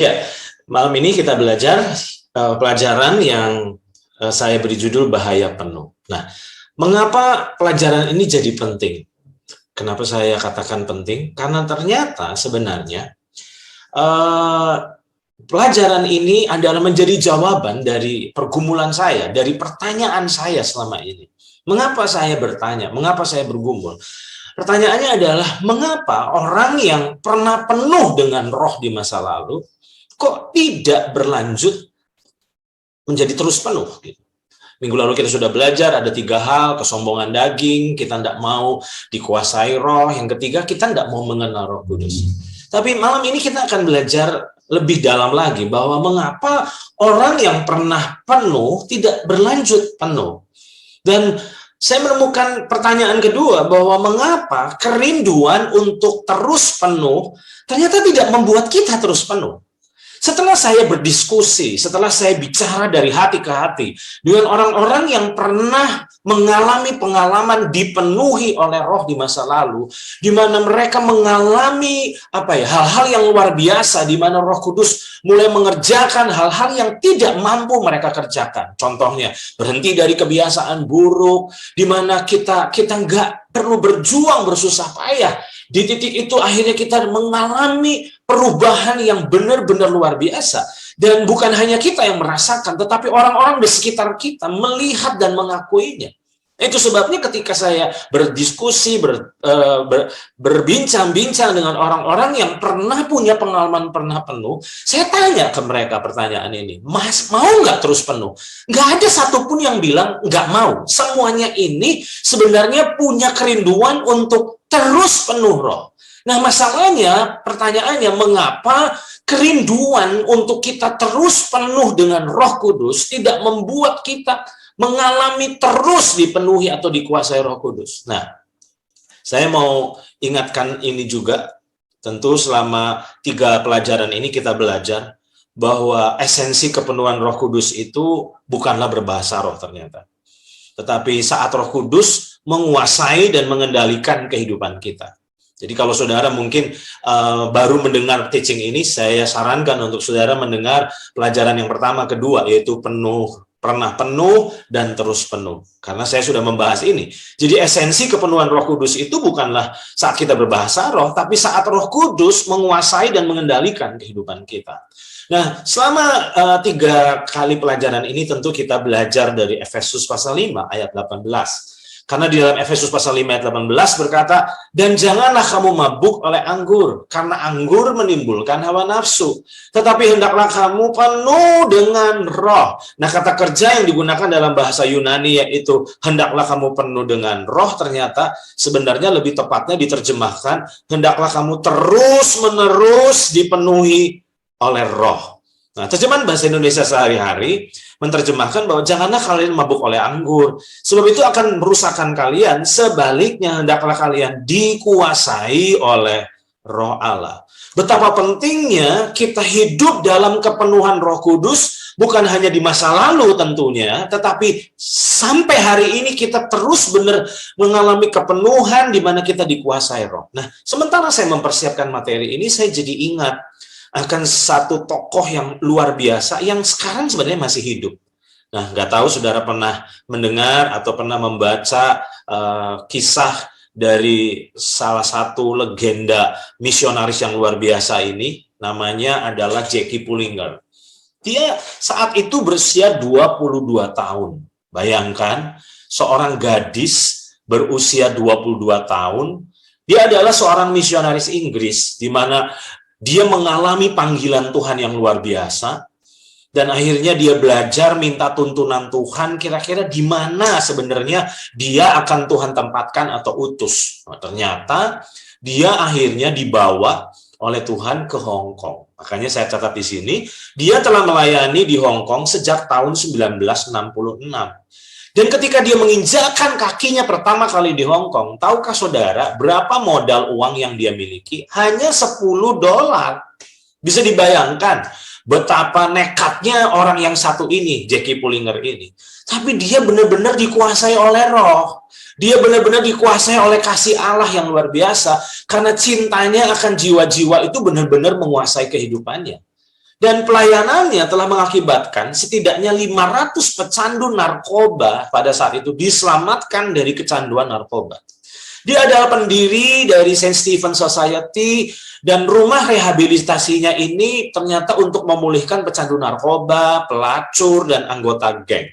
Ya, malam ini kita belajar pelajaran yang saya beri judul bahaya penuh. Nah, mengapa pelajaran ini jadi penting? Kenapa saya katakan penting? Karena ternyata sebenarnya eh, pelajaran ini adalah menjadi jawaban dari pergumulan saya, dari pertanyaan saya selama ini. Mengapa saya bertanya? Mengapa saya bergumul? Pertanyaannya adalah, mengapa orang yang pernah penuh dengan roh di masa lalu kok tidak berlanjut menjadi terus penuh gitu. Minggu lalu kita sudah belajar ada 3 hal: kesombongan daging, kita tidak mau dikuasai roh, yang ketiga kita tidak mau mengenal Roh Kudus. Tapi malam ini kita akan belajar lebih dalam lagi bahwa mengapa orang yang pernah penuh tidak berlanjut penuh. Dan saya menemukan pertanyaan kedua bahwa mengapa kerinduan untuk terus penuh ternyata tidak membuat kita terus penuh. Setelah saya berdiskusi, setelah saya bicara dari hati ke hati dengan orang-orang yang pernah mengalami pengalaman dipenuhi oleh roh di masa lalu, di mana mereka mengalami hal-hal yang luar biasa, di mana Roh Kudus mulai mengerjakan hal-hal yang tidak mampu mereka kerjakan. Contohnya, berhenti dari kebiasaan buruk, di mana kita nggak perlu berjuang bersusah payah. Di titik itu akhirnya kita mengalami perubahan yang benar-benar luar biasa. Dan bukan hanya kita yang merasakan, tetapi orang-orang di sekitar kita melihat dan mengakuinya. Itu sebabnya ketika saya berdiskusi, berbincang-bincang dengan orang-orang yang pernah punya pengalaman pernah penuh, saya tanya ke mereka pertanyaan ini, Mas, mau nggak terus penuh? Nggak ada satupun yang bilang nggak mau. Semuanya ini sebenarnya punya kerinduan untuk terus penuh roh. Nah, masalahnya, pertanyaannya, mengapa kerinduan untuk kita terus penuh dengan Roh Kudus tidak membuat kita mengalami terus dipenuhi atau dikuasai Roh Kudus? Nah, saya mau ingatkan ini juga. Tentu selama 3 pelajaran ini kita belajar bahwa esensi kepenuhan Roh Kudus itu bukanlah berbahasa roh ternyata. Tetapi saat Roh Kudus menguasai dan mengendalikan kehidupan kita. Jadi kalau saudara mungkin baru mendengar teaching ini, saya sarankan untuk saudara mendengar pelajaran yang pertama, kedua, yaitu pernah penuh dan terus penuh. Karena saya sudah membahas ini. Jadi esensi kepenuhan Roh Kudus itu bukanlah saat kita berbahasa roh, tapi saat Roh Kudus menguasai dan mengendalikan kehidupan kita. Nah, selama 3 kali pelajaran ini tentu kita belajar dari Efesus pasal 5 ayat 18. Karena di dalam Efesus pasal 5 ayat 18 berkata, dan janganlah kamu mabuk oleh anggur, karena anggur menimbulkan hawa nafsu. Tetapi hendaklah kamu penuh dengan roh. Nah, kata kerja yang digunakan dalam bahasa Yunani yaitu hendaklah kamu penuh dengan roh, ternyata sebenarnya lebih tepatnya diterjemahkan, hendaklah kamu terus-menerus dipenuhi oleh roh. Nah, terjemahan bahasa Indonesia sehari-hari menerjemahkan bahwa janganlah kalian mabuk oleh anggur, sebab itu akan merusakkan kalian. Sebaliknya, hendaklah kalian dikuasai oleh Roh Allah. Betapa pentingnya kita hidup dalam kepenuhan Roh Kudus, bukan hanya di masa lalu tentunya, tetapi sampai hari ini kita terus benar mengalami kepenuhan di mana kita dikuasai Roh. Nah, sementara saya mempersiapkan materi ini, saya jadi ingat akan satu tokoh yang luar biasa yang sekarang sebenarnya masih hidup. Nah, nggak tahu saudara pernah mendengar atau pernah membaca kisah dari salah satu legenda misionaris yang luar biasa ini, namanya adalah Jackie Pullinger. Dia saat itu berusia 22 tahun. Bayangkan, seorang gadis berusia 22 tahun, dia adalah seorang misionaris Inggris, di mana dia mengalami panggilan Tuhan yang luar biasa, dan akhirnya dia belajar minta tuntunan Tuhan, kira-kira di mana sebenarnya dia akan Tuhan tempatkan atau utus. Nah, ternyata dia akhirnya dibawa oleh Tuhan ke Hong Kong. Makanya saya catat di sini, dia telah melayani di Hong Kong sejak tahun 1966. Dan ketika dia menginjakkan kakinya pertama kali di Hong Kong, tahukah saudara berapa modal uang yang dia miliki? Hanya $10. Bisa dibayangkan betapa nekatnya orang yang satu ini, Jackie Pullinger ini. Tapi dia benar-benar dikuasai oleh roh. Dia benar-benar dikuasai oleh kasih Allah yang luar biasa. Karena cintanya akan jiwa-jiwa itu benar-benar menguasai kehidupannya. Dan pelayanannya telah mengakibatkan setidaknya 500 pecandu narkoba pada saat itu diselamatkan dari kecanduan narkoba. Dia adalah pendiri dari Saint Stephen Society, dan rumah rehabilitasinya ini ternyata untuk memulihkan pecandu narkoba, pelacur, dan anggota geng.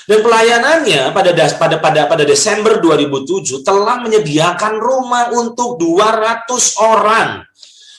Dan pelayanannya pada Desember 2007 telah menyediakan rumah untuk 200 orang.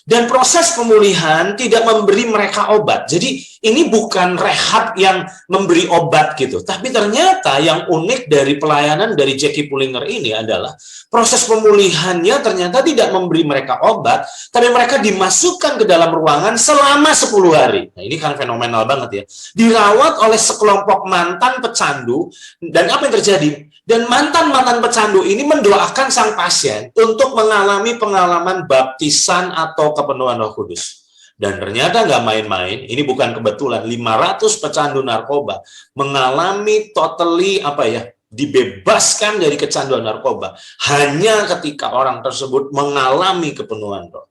Dan proses pemulihan tidak memberi mereka obat. Jadi ini bukan rehab yang memberi obat gitu. Tapi ternyata yang unik dari pelayanan dari Jackie Pullinger ini adalah proses pemulihannya ternyata tidak memberi mereka obat, tapi mereka dimasukkan ke dalam ruangan selama 10 hari. Nah, ini kan fenomenal banget ya. Dirawat oleh sekelompok mantan pecandu, dan apa yang terjadi? Dan mantan-mantan pecandu ini mendoakan sang pasien untuk mengalami pengalaman baptisan atau kepenuhan Roh Kudus. Dan ternyata nggak main-main, ini bukan kebetulan, 500 pecandu narkoba mengalami dibebaskan dari kecanduan narkoba hanya ketika orang tersebut mengalami kepenuhan Roh.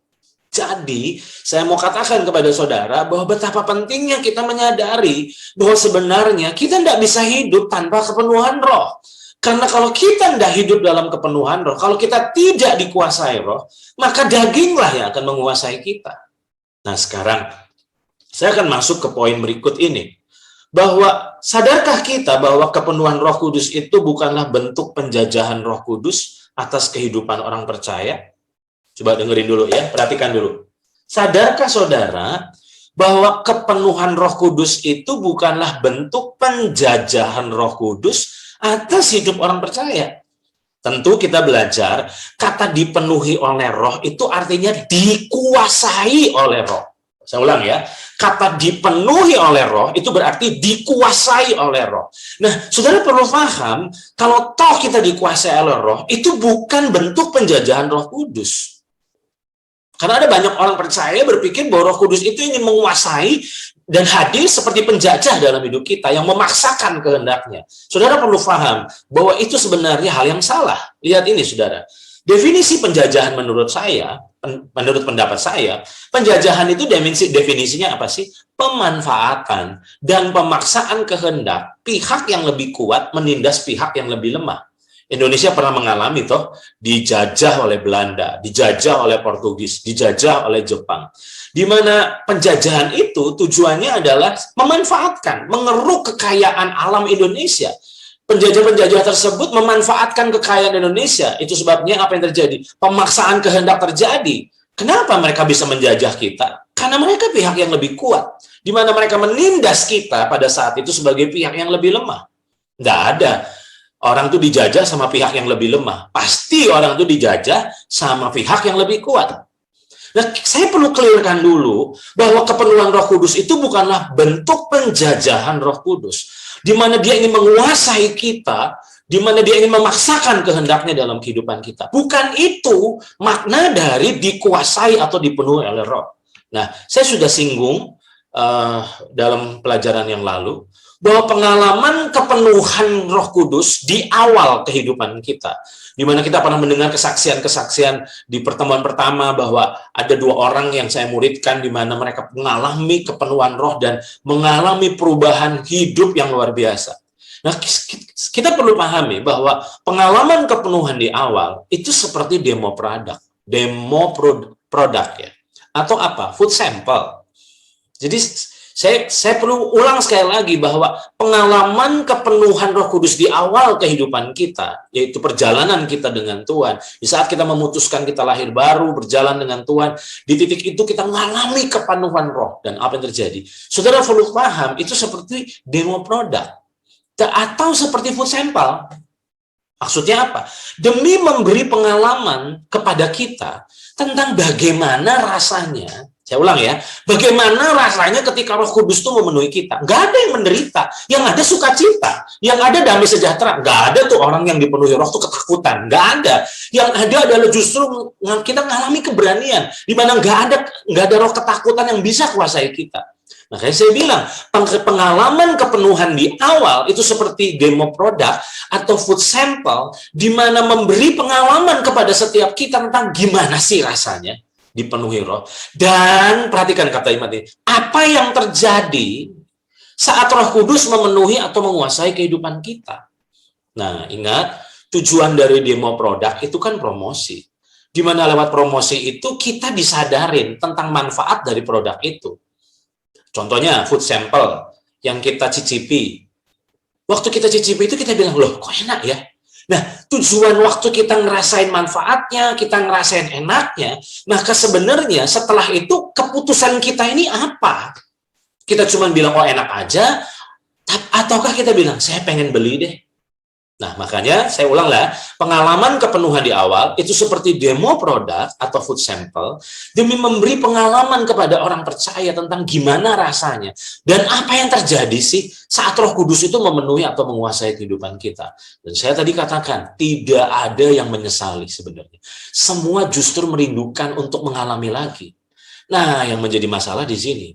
Jadi, saya mau katakan kepada saudara bahwa betapa pentingnya kita menyadari bahwa sebenarnya kita tidak bisa hidup tanpa kepenuhan Roh. Karena kalau kita tidak hidup dalam kepenuhan Roh, kalau kita tidak dikuasai Roh, maka daginglah yang akan menguasai kita. Nah, sekarang saya akan masuk ke poin berikut ini. Bahwa sadarkah kita bahwa kepenuhan Roh Kudus itu bukanlah bentuk penjajahan Roh Kudus atas kehidupan orang percaya? Coba dengerin dulu ya, perhatikan dulu. Sadarkah saudara bahwa kepenuhan Roh Kudus itu bukanlah bentuk penjajahan Roh Kudus atas hidup orang percaya? Tentu kita belajar, kata dipenuhi oleh Roh itu artinya dikuasai oleh Roh. Saya ulang ya, kata dipenuhi oleh Roh itu berarti dikuasai oleh Roh. Nah, saudara perlu paham, kalau toh kita dikuasai oleh Roh, itu bukan bentuk penjajahan Roh Kudus. Karena ada banyak orang percaya berpikir bahwa Roh Kudus itu ingin menguasai dan hadir seperti penjajah dalam hidup kita yang memaksakan kehendaknya. Saudara perlu paham bahwa itu sebenarnya hal yang salah. Lihat ini, saudara. Definisi penjajahan menurut saya, menurut pendapat saya, penjajahan itu definisinya apa sih? Pemanfaatan dan pemaksaan kehendak pihak yang lebih kuat menindas pihak yang lebih lemah. Indonesia pernah mengalami dijajah oleh Belanda, dijajah oleh Portugis, dijajah oleh Jepang. Di mana penjajahan itu tujuannya adalah memanfaatkan, mengeruk kekayaan alam Indonesia. Penjajah-penjajah tersebut memanfaatkan kekayaan Indonesia. Itu sebabnya apa yang terjadi? Pemaksaan kehendak terjadi. Kenapa mereka bisa menjajah kita? Karena mereka pihak yang lebih kuat. Di mana mereka menindas kita pada saat itu sebagai pihak yang lebih lemah. Nggak ada. Orang itu dijajah sama pihak yang lebih lemah. Pasti orang itu dijajah sama pihak yang lebih kuat. Nah, saya perlu clearkan dulu bahwa kepenuhan Roh Kudus itu bukanlah bentuk penjajahan Roh Kudus, di mana dia ingin menguasai kita, di mana dia ingin memaksakan kehendaknya dalam kehidupan kita. Bukan itu makna dari dikuasai atau dipenuhi oleh Roh. Nah, saya sudah singgung dalam pelajaran yang lalu, bahwa pengalaman kepenuhan Roh Kudus di awal kehidupan kita, di mana kita pernah mendengar kesaksian-kesaksian di pertemuan pertama bahwa ada 2 orang yang saya muridkan di mana mereka mengalami kepenuhan Roh dan mengalami perubahan hidup yang luar biasa. Nah, kita perlu pahami bahwa pengalaman kepenuhan di awal itu seperti demo produk ya, atau apa? Food sample. Jadi saya perlu ulang sekali lagi bahwa pengalaman kepenuhan Roh Kudus di awal kehidupan kita, yaitu perjalanan kita dengan Tuhan, di saat kita memutuskan kita lahir baru, berjalan dengan Tuhan, di titik itu kita mengalami kepenuhan Roh. Dan apa yang terjadi? Saudara perlu paham, itu seperti demo produk, atau seperti food sample. Maksudnya apa? Demi memberi pengalaman kepada kita tentang bagaimana rasanya. Saya ulang ya, bagaimana rasanya ketika Roh Kudus itu memenuhi kita. Nggak ada yang menderita, yang ada sukacita, yang ada damai sejahtera. Nggak ada tuh orang yang dipenuhi Roh itu ketakutan, nggak ada. Yang ada adalah justru kita mengalami keberanian, di mana nggak ada roh ketakutan yang bisa kuasai kita. Makanya saya bilang, pengalaman kepenuhan di awal itu seperti demo produk atau food sample, di mana memberi pengalaman kepada setiap kita tentang gimana sih rasanya. dipenuhi roh. Dan perhatikan kata iman ini, apa yang terjadi saat Roh Kudus memenuhi atau menguasai kehidupan kita. Nah, ingat, tujuan dari demo produk itu kan promosi. Di mana lewat promosi itu kita disadarin tentang manfaat dari produk itu. Contohnya food sample yang kita cicipi. Waktu kita cicipi itu kita bilang, loh kok enak ya? Nah, tujuan waktu kita ngerasain manfaatnya, kita ngerasain enaknya, maka sebenarnya setelah itu keputusan kita ini apa? Kita cuma bilang, oh enak aja, ataukah kita bilang, saya pengen beli deh. Nah, makanya saya ulang lah, pengalaman kepenuhan di awal itu seperti demo produk atau food sample demi memberi pengalaman kepada orang percaya tentang gimana rasanya dan apa yang terjadi sih saat Roh Kudus itu memenuhi atau menguasai kehidupan kita. Dan saya tadi katakan, tidak ada yang menyesali sebenarnya. Semua justru merindukan untuk mengalami lagi. Nah, yang menjadi masalah di sini,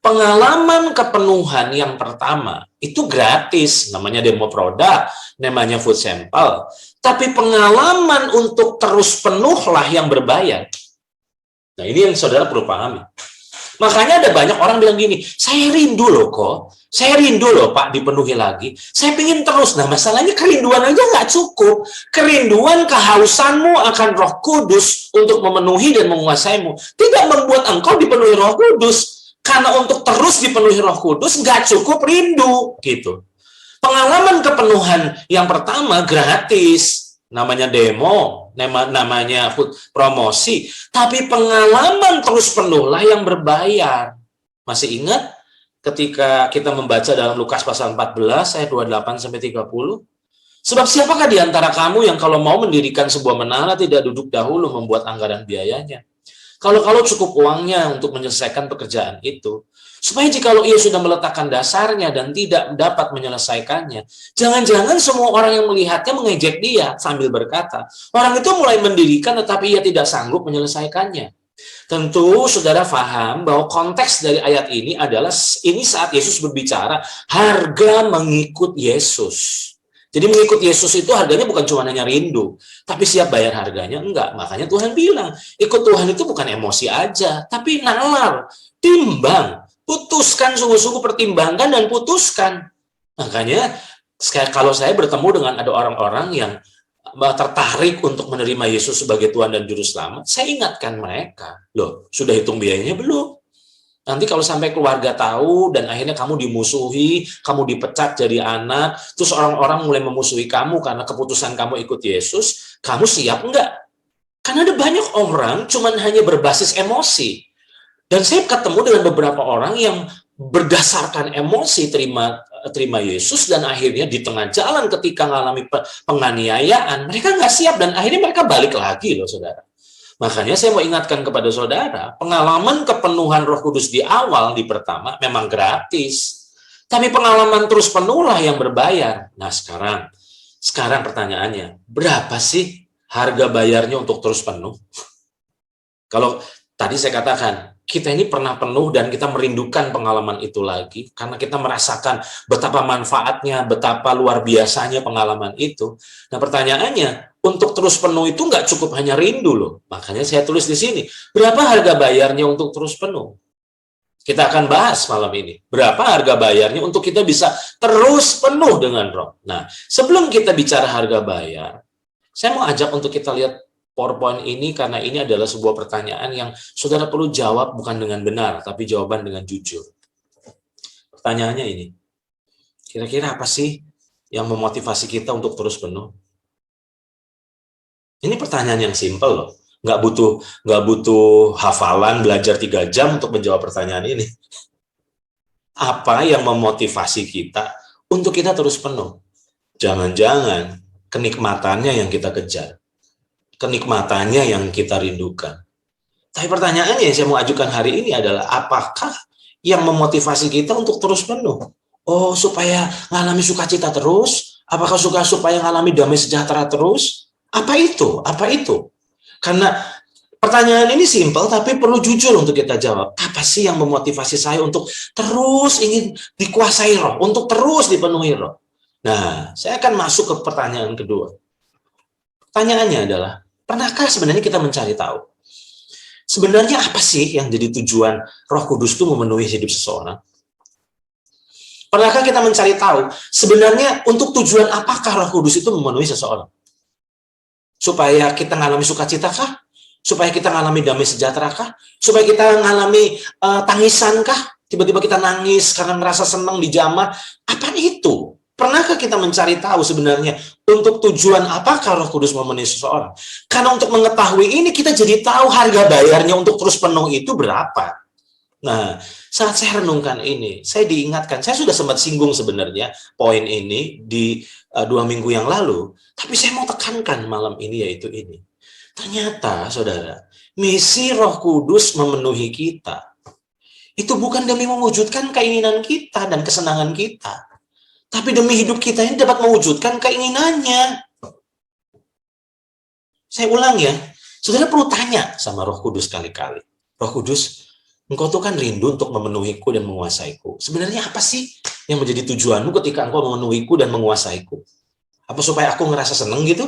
pengalaman kepenuhan yang pertama itu gratis, namanya demo produk, namanya food sample. Tapi pengalaman untuk terus penuhlah yang berbayar. Nah, ini yang saudara perlu pahami. Makanya ada banyak orang bilang gini, saya rindu loh kok, saya rindu loh Pak dipenuhi lagi, saya pengen terus. Nah, masalahnya kerinduan aja nggak cukup. Kerinduan, kehausanmu akan Roh Kudus untuk memenuhi dan menguasaimu tidak membuat engkau dipenuhi Roh Kudus. Karena untuk terus dipenuhi Roh Kudus nggak cukup rindu, gitu. Pengalaman kepenuhan yang pertama gratis, namanya demo, namanya promosi. Tapi pengalaman terus penuhlah yang berbayar. Masih ingat ketika kita membaca dalam Lukas pasal 14 ayat 28 sampai 30? Sebab siapakah di antara kamu yang kalau mau mendirikan sebuah menara tidak duduk dahulu membuat anggaran biayanya? Kalau cukup uangnya untuk menyelesaikan pekerjaan itu, supaya jikalau ia sudah meletakkan dasarnya dan tidak dapat menyelesaikannya, jangan-jangan semua orang yang melihatnya mengejek dia sambil berkata, orang itu mulai mendirikan tetapi ia tidak sanggup menyelesaikannya. Tentu saudara paham bahwa konteks dari ayat ini adalah ini saat Yesus berbicara harga mengikut Yesus. Jadi mengikut Yesus itu harganya bukan cuma hanya rindu, tapi siap bayar harganya, enggak. Makanya Tuhan bilang, ikut Tuhan itu bukan emosi aja, tapi nalar, timbang, putuskan, sungguh-sungguh pertimbangkan dan putuskan. Makanya kalau saya bertemu dengan ada orang-orang yang tertarik untuk menerima Yesus sebagai Tuhan dan Juru Selamat, saya ingatkan mereka, loh sudah hitung biayanya belum? Nanti kalau sampai keluarga tahu dan akhirnya kamu dimusuhi, kamu dipecat jadi anak, terus orang-orang mulai memusuhi kamu karena keputusan kamu ikut Yesus, kamu siap enggak? Karena ada banyak orang cuman hanya berbasis emosi. Dan saya ketemu dengan beberapa orang yang berdasarkan emosi terima Yesus dan akhirnya di tengah jalan ketika mengalami penganiayaan, mereka nggak siap dan akhirnya mereka balik lagi loh saudara. Makanya saya mau ingatkan kepada saudara, pengalaman kepenuhan Roh Kudus di awal, di pertama, memang gratis. Tapi pengalaman terus penuhlah yang berbayar. Nah sekarang pertanyaannya, berapa sih harga bayarnya untuk terus penuh? Kalau tadi saya katakan, kita ini pernah penuh dan kita merindukan pengalaman itu lagi, karena kita merasakan betapa manfaatnya, betapa luar biasanya pengalaman itu. Nah pertanyaannya, untuk terus penuh itu nggak cukup hanya rindu loh. Makanya saya tulis di sini, berapa harga bayarnya untuk terus penuh? Kita akan bahas malam ini. Berapa harga bayarnya untuk kita bisa terus penuh dengan Roh. Nah, sebelum kita bicara harga bayar, saya mau ajak untuk kita lihat PowerPoint ini karena ini adalah sebuah pertanyaan yang saudara perlu jawab bukan dengan benar, tapi jawaban dengan jujur. Pertanyaannya ini, kira-kira apa sih yang memotivasi kita untuk terus penuh? Ini pertanyaan yang simpel loh, nggak butuh hafalan belajar 3 jam untuk menjawab pertanyaan ini. Apa yang memotivasi kita untuk kita terus penuh? Jangan-jangan kenikmatannya yang kita kejar, kenikmatannya yang kita rindukan. Tapi pertanyaannya yang saya mau ajukan hari ini adalah apakah yang memotivasi kita untuk terus penuh? Oh, supaya ngalami sukacita terus? Apakah supaya ngalami damai sejahtera terus? Apa itu? Apa itu? Karena pertanyaan ini simpel tapi perlu jujur untuk kita jawab. Apa sih yang memotivasi saya untuk terus ingin dikuasai Roh, untuk terus dipenuhi Roh? Nah, saya akan masuk ke pertanyaan kedua. Pertanyaannya adalah, pernahkah sebenarnya kita mencari tahu Sebenarnya apa sih yang jadi tujuan Roh Kudus itu memenuhi hidup seseorang? Pernahkah kita mencari tahu sebenarnya untuk tujuan apakah Roh Kudus itu memenuhi seseorang? Supaya kita mengalami sukacita kah? Supaya kita mengalami damai sejahtera kah? Supaya kita mengalami tangisan kah? Tiba-tiba kita nangis karena merasa senang dijamah. Apa itu? Pernahkah kita mencari tahu sebenarnya untuk tujuan apakah Roh Kudus memenuhi seseorang? Karena untuk mengetahui ini kita jadi tahu harga bayarnya untuk terus penuh itu berapa. Nah, saat saya renungkan ini, saya diingatkan, saya sudah sempat singgung sebenarnya poin ini di 2 minggu yang lalu, tapi saya mau tekankan malam ini yaitu ini. Ternyata, saudara, misi Roh Kudus memenuhi kita. Itu bukan demi mewujudkan keinginan kita dan kesenangan kita, tapi demi hidup kita ini dapat mewujudkan keinginannya. Saya ulang ya, saudara perlu tanya sama Roh Kudus kali-kali. Roh Kudus, Engkau tuh kan rindu untuk memenuhiku dan menguasaiku. Sebenarnya apa sih yang menjadi tujuanmu ketika Engkau memenuhiku dan menguasaiku? Apa supaya aku ngerasa seneng gitu?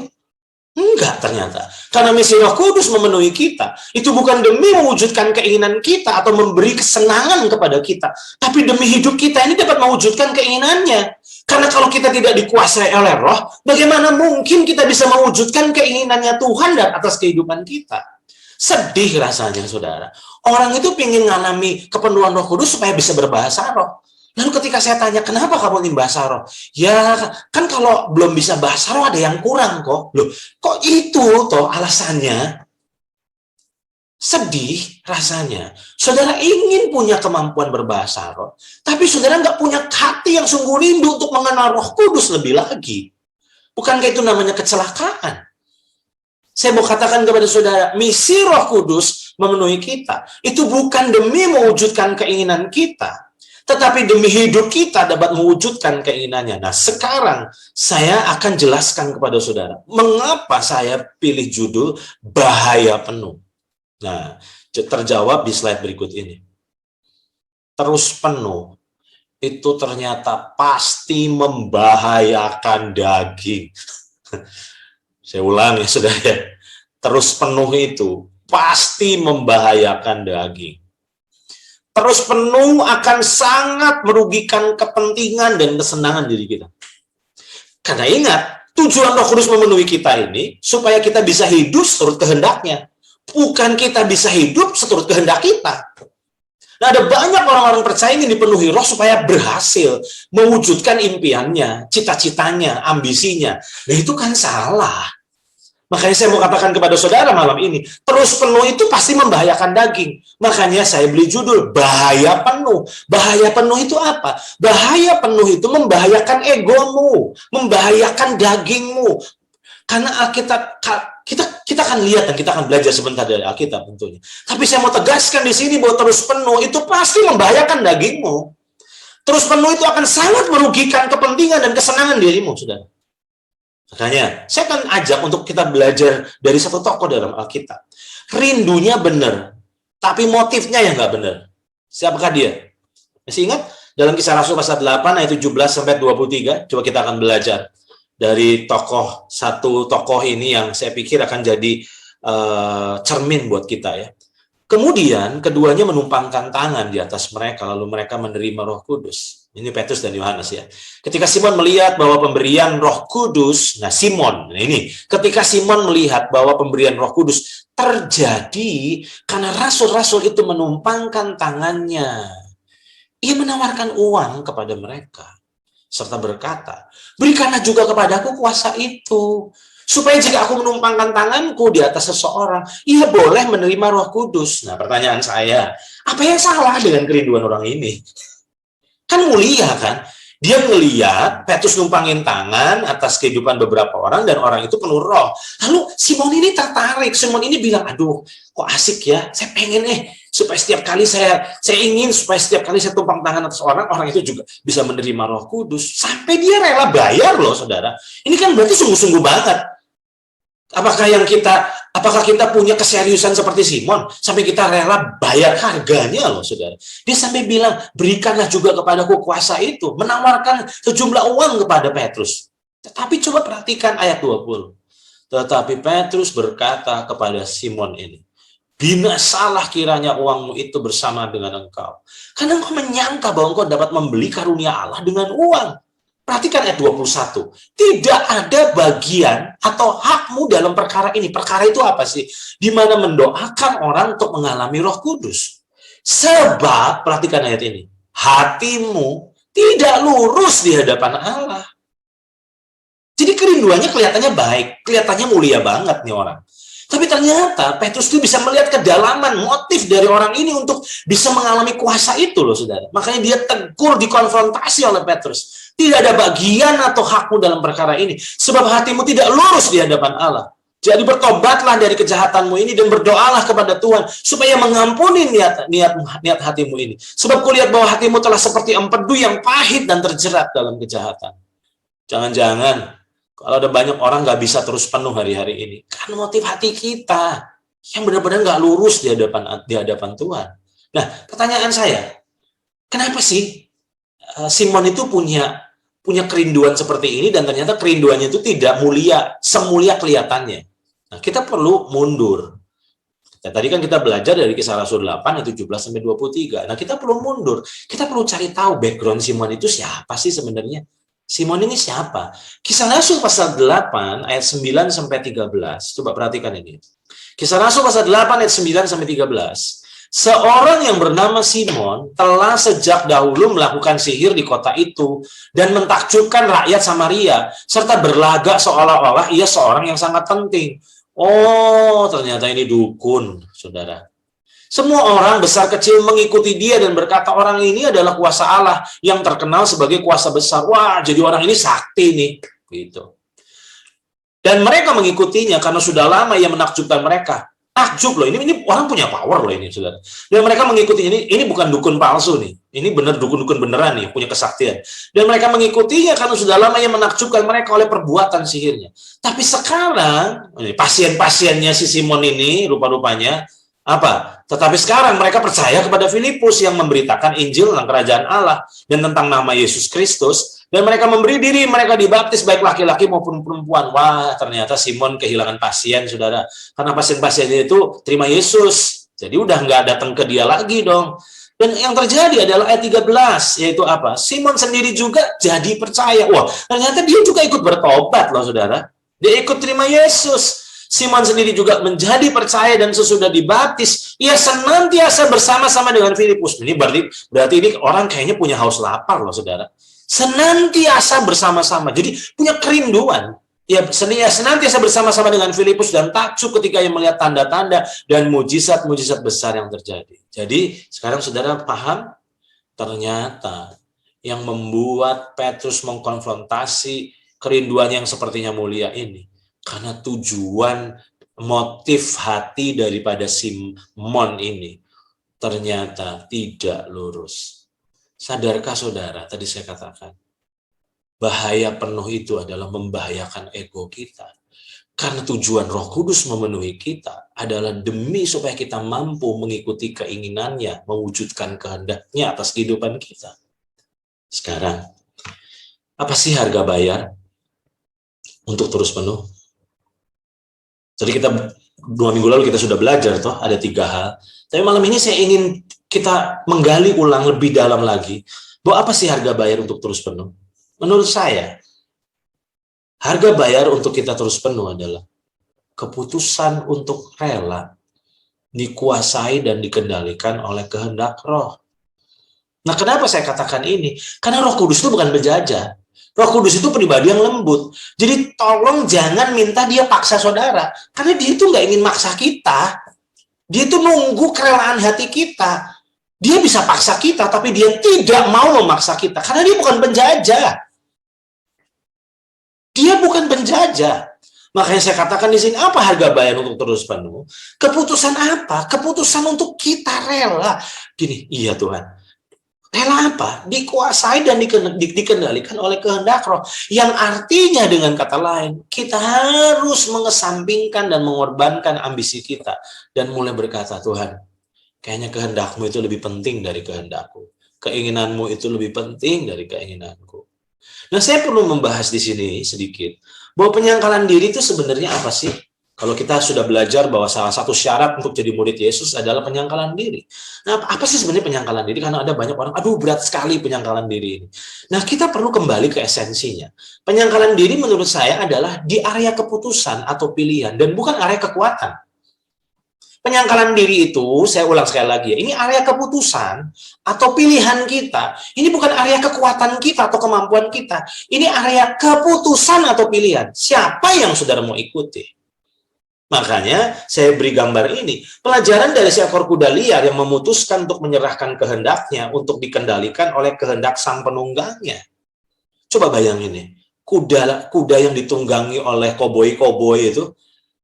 Enggak ternyata. Karena misi Roh Kudus memenuhi kita, itu bukan demi mewujudkan keinginan kita atau memberi kesenangan kepada kita, tapi demi hidup kita ini dapat mewujudkan keinginannya. Karena kalau kita tidak dikuasai oleh Roh, bagaimana mungkin kita bisa mewujudkan keinginannya Tuhan dan atas kehidupan kita? Sedih rasanya, saudara. Orang itu ingin mengalami kepenuhan Roh Kudus supaya bisa berbahasa roh. Lalu ketika saya tanya, kenapa kamu ingin bahasa roh? Ya, kan kalau belum bisa bahasa roh ada yang kurang kok. Loh, kok itu toh alasannya? Sedih rasanya. Saudara ingin punya kemampuan berbahasa roh, tapi saudara nggak punya hati yang sungguh rindu untuk mengenal Roh Kudus lebih lagi. Bukankah itu namanya kecelakaan? Saya mau katakan kepada saudara, misi Roh Kudus memenuhi kita. Itu bukan demi mewujudkan keinginan kita, tetapi demi hidup kita dapat mewujudkan keinginannya. Nah, sekarang saya akan jelaskan kepada saudara, mengapa saya pilih judul Bahaya Penuh. Nah, terjawab di slide berikut ini. Terus penuh, itu ternyata pasti membahayakan daging. Saya ulang ya, saudara. Terus penuh itu pasti membahayakan daging. Terus penuh akan sangat merugikan kepentingan dan kesenangan diri kita. Karena ingat, tujuan Roh Kudus memenuhi kita ini supaya kita bisa hidup seturut kehendaknya. Bukan kita bisa hidup seturut kehendak kita. Nah, ada banyak orang-orang percaya ingin dipenuhi Roh supaya berhasil mewujudkan impiannya, cita-citanya, ambisinya. Nah, itu kan salah. Makanya saya mau katakan kepada saudara malam ini, terus penuh itu pasti membahayakan daging. Makanya saya beli judul, Bahaya Penuh. Bahaya penuh itu apa? Bahaya penuh itu membahayakan egomu, membahayakan dagingmu. Karena kita akan lihat dan kita akan belajar sebentar dari Alkitab tentunya. Tapi saya mau tegaskan di sini bahwa terus penuh itu pasti membahayakan dagingmu. Terus penuh itu akan sangat merugikan kepentingan dan kesenangan dirimu, saudara. Makanya, saya akan ajak untuk kita belajar dari satu tokoh dalam Alkitab. Rindunya benar, tapi motifnya yang nggak benar. Siapakah dia? Masih ingat? Dalam Kisah Rasul pasal 8 ayat 17-23, coba kita akan belajar dari satu tokoh ini yang saya pikir akan jadi cermin buat kita ya. Kemudian keduanya menumpangkan tangan di atas mereka, lalu mereka menerima Roh Kudus. Ini Petrus dan Yohanes ya. Ketika Simon melihat bahwa pemberian Roh Kudus, ketika Simon melihat bahwa pemberian Roh Kudus terjadi karena rasul-rasul itu menumpangkan tangannya, ia menawarkan uang kepada mereka serta berkata, berikanlah juga kepadaku kuasa itu, supaya jika aku menumpangkan tanganku di atas seseorang, ia boleh menerima Roh Kudus. Nah, pertanyaan saya, apa yang salah dengan kerinduan orang ini? Kan mulia kan? Dia melihat Petrus numpangin tangan atas kehidupan beberapa orang dan orang itu penuh roh. Lalu Simon ini tertarik. Simon ini bilang, aduh kok asik ya. Saya pengen supaya setiap kali saya ingin supaya setiap kali saya tumpang tangan atas orang itu juga bisa menerima Roh Kudus. Sampai dia rela bayar loh, saudara. Ini kan berarti sungguh-sungguh banget. Apakah kita punya keseriusan seperti Simon sampai kita rela bayar harganya loh, saudara. Dia sampai bilang, berikanlah juga kepadaku kuasa itu, menawarkan sejumlah uang kepada Petrus. Tetapi coba perhatikan ayat 20. Tetapi Petrus berkata kepada Simon ini, Binasalah kiranya uangmu itu bersama dengan engkau. Karena engkau menyangka bahwa engkau dapat membeli karunia Allah dengan uang. Perhatikan ayat 21. Tidak ada bagian atau hakmu dalam perkara ini. Perkara itu apa sih? Di mana mendoakan orang untuk mengalami Roh Kudus. Sebab, perhatikan ayat ini, hatimu tidak lurus di hadapan Allah. Jadi kerinduannya kelihatannya baik, kelihatannya mulia banget nih orang. Tapi ternyata Petrus itu bisa melihat kedalaman motif dari orang ini untuk bisa mengalami kuasa itu loh, saudara. Makanya dia tegur, dikonfrontasi oleh Petrus. Tidak ada bagian atau hakmu dalam perkara ini, sebab hatimu tidak lurus di hadapan Allah. Jadi bertobatlah dari kejahatanmu ini dan berdoalah kepada Tuhan supaya mengampuni niat hatimu ini. Sebab kulihat bahwa hatimu telah seperti empedu yang pahit dan terjerat dalam kejahatan. Jangan-jangan kalau ada banyak orang nggak bisa terus penuh hari-hari ini, kan motif hati kita yang benar-benar nggak lurus di hadapan Tuhan. Nah, pertanyaan saya, kenapa sih Simon itu punya kerinduan seperti ini dan ternyata kerinduannya itu tidak semulia kelihatannya? Nah, kita perlu mundur. Tadi kan kita belajar dari Kisah Rasul 8 ayat 17 sampai 23. Nah, kita perlu mundur. Kita perlu cari tahu background Simon itu siapa sih sebenarnya? Simon ini siapa? Kisah Rasul pasal 8 ayat 9 sampai 13. Coba perhatikan ini. Kisah Rasul pasal 8 ayat 9 sampai 13. Seorang yang bernama Simon telah sejak dahulu melakukan sihir di kota itu dan mentakjubkan rakyat Samaria serta berlagak seolah-olah ia seorang yang sangat penting. Oh, ternyata ini dukun, saudara. Semua orang besar kecil mengikuti dia dan berkata orang ini adalah kuasa Allah yang terkenal sebagai kuasa besar. Wah, jadi orang ini sakti nih, gitu. Dan mereka mengikutinya karena sudah lama ia menakjubkan mereka. Takjub loh, ini orang punya power loh ini, saudara. Dan mereka mengikuti ini bukan dukun palsu nih. Ini benar dukun-dukun beneran nih, punya kesaktian. Dan mereka mengikutinya karena sudah lama ia menakjubkan mereka oleh perbuatan sihirnya. Tapi sekarang, pasien-pasiennya si Simon ini rupa-rupanya apa? Tetapi sekarang mereka percaya kepada Filipus yang memberitakan Injil tentang kerajaan Allah dan tentang nama Yesus Kristus, dan mereka memberi diri, mereka dibaptis baik laki-laki maupun perempuan. Wah, ternyata Simon kehilangan pasien, saudara. Karena pasien-pasiennya itu terima Yesus. Jadi udah nggak datang ke dia lagi dong. Dan yang terjadi adalah ayat 13, yaitu apa? Simon sendiri juga jadi percaya. Wah, ternyata dia juga ikut bertobat loh, saudara. Dia ikut terima Yesus. Simon sendiri juga menjadi percaya dan sesudah dibaptis, ia senantiasa bersama-sama dengan Filipus. Ini berarti ini orang kayaknya punya haus lapar loh, saudara. Senantiasa bersama-sama. Jadi punya kerinduan. Ya, senantiasa bersama-sama dengan Filipus dan takjub ketika ia melihat tanda-tanda dan mujizat-mujizat besar yang terjadi. Jadi sekarang saudara paham? Ternyata yang membuat Petrus mengkonfrontasi kerinduan yang sepertinya mulia ini karena tujuan motif hati daripada Simon ini ternyata tidak lurus. Sadarkah saudara, tadi saya katakan, bahaya penuh itu adalah membahayakan ego kita. Karena tujuan Roh Kudus memenuhi kita adalah demi supaya kita mampu mengikuti keinginannya, mewujudkan kehendaknya atas kehidupan kita. Sekarang, apa sih harga bayar untuk terus penuh? Jadi kita 2 minggu lalu kita sudah belajar toh ada 3 hal. Tapi malam ini saya ingin kita menggali ulang lebih dalam lagi bahwa apa sih harga bayar untuk terus penuh? Menurut saya, harga bayar untuk kita terus penuh adalah keputusan untuk rela dikuasai dan dikendalikan oleh kehendak Roh. Nah, kenapa saya katakan ini? Karena Roh Kudus itu bukan penjajah. Roh Kudus itu pribadi yang lembut. Jadi tolong jangan minta dia paksa saudara. Karena dia itu nggak ingin maksa kita. Dia itu nunggu kerelaan hati kita. Dia bisa paksa kita, tapi dia tidak mau memaksa kita. Karena dia bukan penjajah. Dia bukan penjajah. Makanya saya katakan di sini, apa harga bayar untuk terus penuh? Keputusan apa? Keputusan untuk kita rela. Gini, iya Tuhan. Rela apa? Dikuasai dan dikendalikan oleh kehendak Roh. Yang artinya dengan kata lain, kita harus mengesampingkan dan mengorbankan ambisi kita. Dan mulai berkata, Tuhan, kayaknya kehendakmu itu lebih penting dari kehendakku. Keinginanmu itu lebih penting dari keinginanku. Nah, saya perlu membahas di sini sedikit, bahwa penyangkalan diri itu sebenarnya apa sih? Kalau kita sudah belajar bahwa salah satu syarat untuk jadi murid Yesus adalah penyangkalan diri. Nah, apa sih sebenarnya penyangkalan diri? Karena ada banyak orang, aduh berat sekali penyangkalan diri ini. Nah, kita perlu kembali ke esensinya. Penyangkalan diri menurut saya adalah di area keputusan atau pilihan, dan bukan area kekuatan. Penyangkalan diri itu, saya ulang sekali lagi ya, ini area keputusan atau pilihan kita. Ini bukan area kekuatan kita atau kemampuan kita. Ini area keputusan atau pilihan. Siapa yang saudara mau ikuti? Makanya saya beri gambar ini. Pelajaran dari seekor kuda liar yang memutuskan untuk menyerahkan kehendaknya untuk dikendalikan oleh kehendak sang penunggangnya. Coba bayangin nih, kuda yang ditunggangi oleh koboi-koboi itu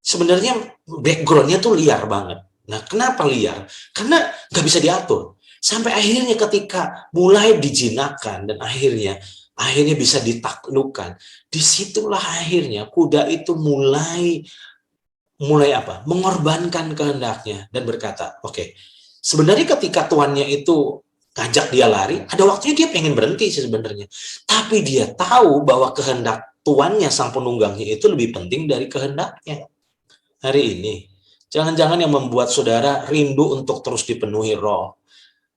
sebenarnya background-nya tuh liar banget. Nah, kenapa liar? Karena nggak bisa diatur. Sampai akhirnya ketika mulai dijinakkan dan akhirnya bisa ditaklukkan, disitulah akhirnya kuda itu mulai apa? Mengorbankan kehendaknya dan berkata, oke, sebenarnya ketika tuannya itu ngajak dia lari, ada waktunya dia pengen berhenti sih sebenarnya. Tapi dia tahu bahwa kehendak tuannya, sang penunggangnya itu lebih penting dari kehendaknya. Hari ini, jangan-jangan yang membuat saudara rindu untuk terus dipenuhi roh.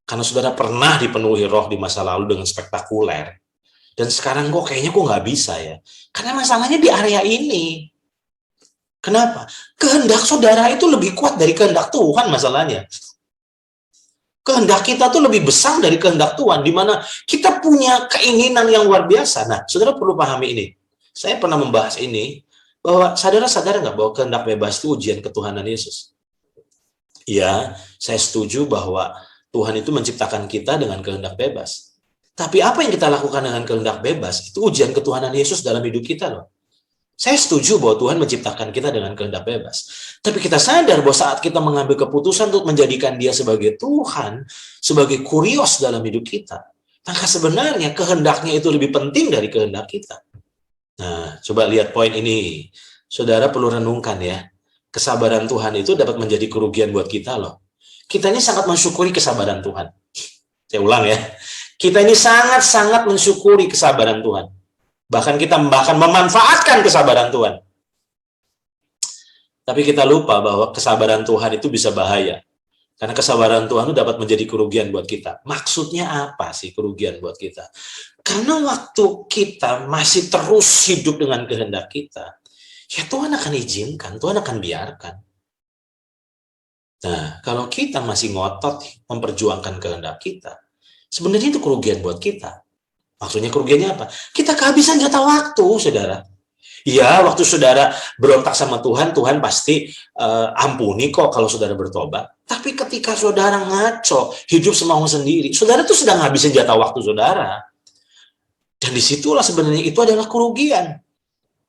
Karena saudara pernah dipenuhi roh di masa lalu dengan spektakuler. Dan sekarang kok kayaknya nggak bisa ya. Karena masalahnya di area ini. Kenapa? Kehendak saudara itu lebih kuat dari kehendak Tuhan masalahnya. Kehendak kita tuh lebih besar dari kehendak Tuhan, di mana kita punya keinginan yang luar biasa. Nah, saudara perlu pahami ini. Saya pernah membahas ini, bahwa saudara sadar nggak bahwa kehendak bebas itu ujian ketuhanan Yesus? Ya, saya setuju bahwa Tuhan itu menciptakan kita dengan kehendak bebas. Tapi apa yang kita lakukan dengan kehendak bebas, itu ujian ketuhanan Yesus dalam hidup kita loh. Saya setuju bahwa Tuhan menciptakan kita dengan kehendak bebas. Tapi kita sadar bahwa saat kita mengambil keputusan untuk menjadikan dia sebagai Tuhan, sebagai kurios dalam hidup kita, maka sebenarnya kehendaknya itu lebih penting dari kehendak kita. Nah, coba lihat poin ini. Saudara perlu renungkan ya. Kesabaran Tuhan itu dapat menjadi kerugian buat kita loh. Kita ini sangat mensyukuri kesabaran Tuhan. Saya ulang ya. Kita ini sangat-sangat mensyukuri kesabaran Tuhan. Bahkan kita memanfaatkan kesabaran Tuhan. Tapi kita lupa bahwa kesabaran Tuhan itu bisa bahaya. Karena kesabaran Tuhan itu dapat menjadi kerugian buat kita. Maksudnya apa sih kerugian buat kita? Karena waktu kita masih terus hidup dengan kehendak kita, ya Tuhan akan izinkan, Tuhan akan biarkan. Nah, kalau kita masih ngotot memperjuangkan kehendak kita, sebenarnya itu kerugian buat kita. Maksudnya kerugiannya apa? Kita kehabisan jatah waktu, saudara. Ya, waktu saudara berontak sama Tuhan, Tuhan pasti ampuni kok kalau saudara bertobat. Tapi ketika saudara ngaco, hidup semau sendiri, saudara tuh sedang ngabisin jatah waktu saudara. Dan disitulah sebenarnya itu adalah kerugian.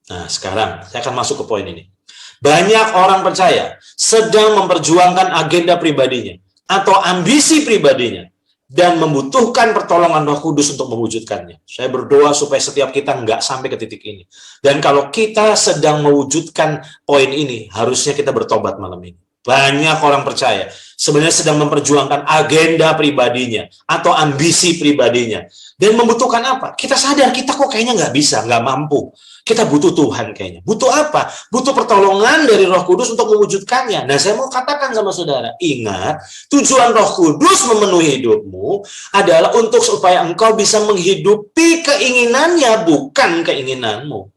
Nah, sekarang saya akan masuk ke poin ini. Banyak orang percaya sedang memperjuangkan agenda pribadinya atau ambisi pribadinya, dan membutuhkan pertolongan Roh Kudus untuk mewujudkannya. Saya berdoa supaya setiap kita nggak sampai ke titik ini. Dan kalau kita sedang mewujudkan poin ini, harusnya kita bertobat malam ini. Banyak orang percaya sebenarnya sedang memperjuangkan agenda pribadinya atau ambisi pribadinya. Dan membutuhkan apa? Kita sadar kita kok kayaknya nggak bisa, nggak mampu. Kita butuh Tuhan kayaknya. Butuh apa? Butuh pertolongan dari Roh Kudus untuk mewujudkannya. Nah, saya mau katakan sama saudara, ingat, tujuan Roh Kudus memenuhi hidupmu adalah untuk supaya engkau bisa menghidupi keinginannya, bukan keinginanmu.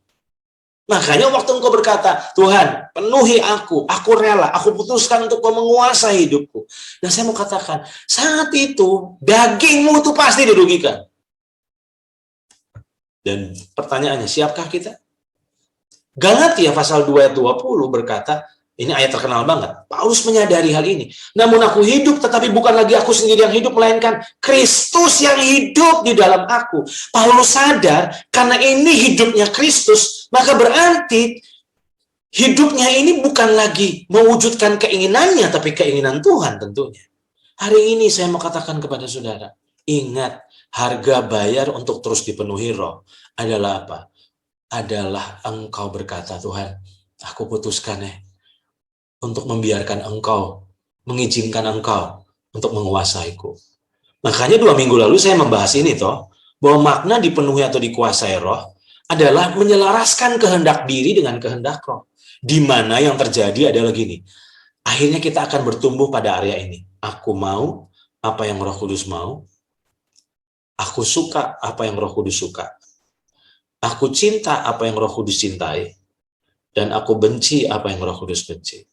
Makanya waktu engkau berkata, Tuhan, penuhi aku rela, aku putuskan untuk kau menguasai hidupku. Dan saya mau katakan, saat itu, dagingmu itu pasti dirugikan. Dan pertanyaannya, siapkah kita? Galatia pasal 2 ayat 20 berkata, ini ayat terkenal banget. Paulus menyadari hal ini. Namun aku hidup, tetapi bukan lagi aku sendiri yang hidup, melainkan Kristus yang hidup di dalam aku. Paulus sadar, karena ini hidupnya Kristus, maka berarti hidupnya ini bukan lagi mewujudkan keinginannya, tapi keinginan Tuhan tentunya. Hari ini saya mau katakan kepada saudara, ingat, harga bayar untuk terus dipenuhi roh adalah apa? Adalah engkau berkata, Tuhan, aku putuskan untuk membiarkan engkau, mengizinkan engkau untuk menguasaiku. Makanya 2 minggu lalu saya membahas ini bahwa makna dipenuhi atau dikuasai roh adalah menyelaraskan kehendak diri dengan kehendak roh. Di mana yang terjadi adalah gini, akhirnya kita akan bertumbuh pada area ini. Aku mau apa yang Roh Kudus mau, aku suka apa yang Roh Kudus suka, aku cinta apa yang Roh Kudus cintai, dan aku benci apa yang Roh Kudus benci.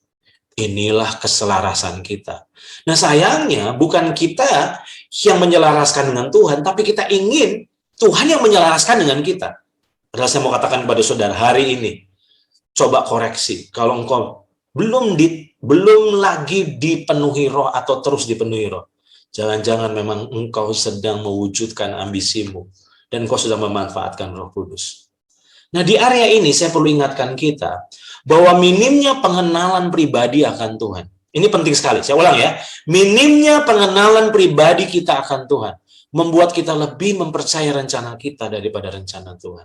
Inilah keselarasan kita. Nah sayangnya bukan kita yang menyelaraskan dengan Tuhan, tapi kita ingin Tuhan yang menyelaraskan dengan kita. Padahal saya mau katakan kepada saudara, hari ini, coba koreksi. Kalau engkau belum lagi dipenuhi roh atau terus dipenuhi roh, jangan-jangan memang engkau sedang mewujudkan ambisimu, dan engkau sudah memanfaatkan Roh Kudus. Nah, di area ini saya perlu ingatkan kita bahwa minimnya pengenalan pribadi akan Tuhan. Ini penting sekali. Saya ulang ya. Minimnya pengenalan pribadi kita akan Tuhan membuat kita lebih mempercayai rencana kita daripada rencana Tuhan.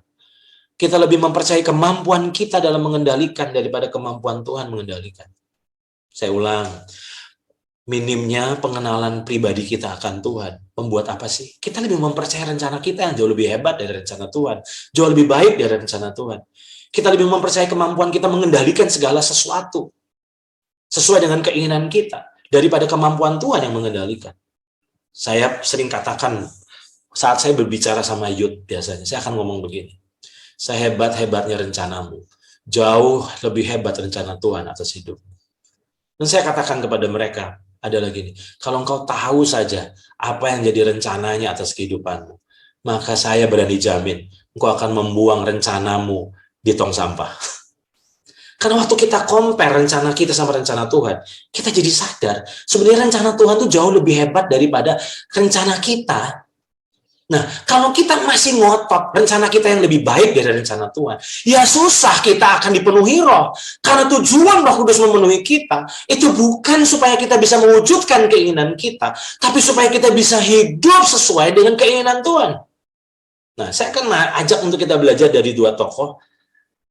Kita lebih mempercayai kemampuan kita dalam mengendalikan daripada kemampuan Tuhan mengendalikan. Saya ulang. Minimnya pengenalan pribadi kita akan Tuhan membuat apa sih? Kita lebih mempercayai rencana kita yang jauh lebih hebat dari rencana Tuhan, jauh lebih baik dari rencana Tuhan. Kita lebih mempercayai kemampuan kita mengendalikan segala sesuatu sesuai dengan keinginan kita daripada kemampuan Tuhan yang mengendalikan. Saya sering katakan saat saya berbicara sama youth biasanya, saya akan ngomong begini. Sehebat-hebatnya rencanamu, jauh lebih hebat rencana Tuhan atas hidupmu. Dan saya katakan kepada mereka, adalah gini, kalau engkau tahu saja apa yang jadi rencananya atas kehidupanmu, maka saya berani jamin, engkau akan membuang rencanamu di tong sampah. Karena waktu kita compare rencana kita sama rencana Tuhan, kita jadi sadar, sebenarnya rencana Tuhan itu jauh lebih hebat daripada rencana kita. Nah, kalau kita masih ngotot rencana kita yang lebih baik dari rencana Tuhan, ya susah kita akan dipenuhi roh. Karena tujuan Roh Kudus memenuhi kita, itu bukan supaya kita bisa mewujudkan keinginan kita, tapi supaya kita bisa hidup sesuai dengan keinginan Tuhan. Nah, saya akan ajak untuk kita belajar dari dua tokoh,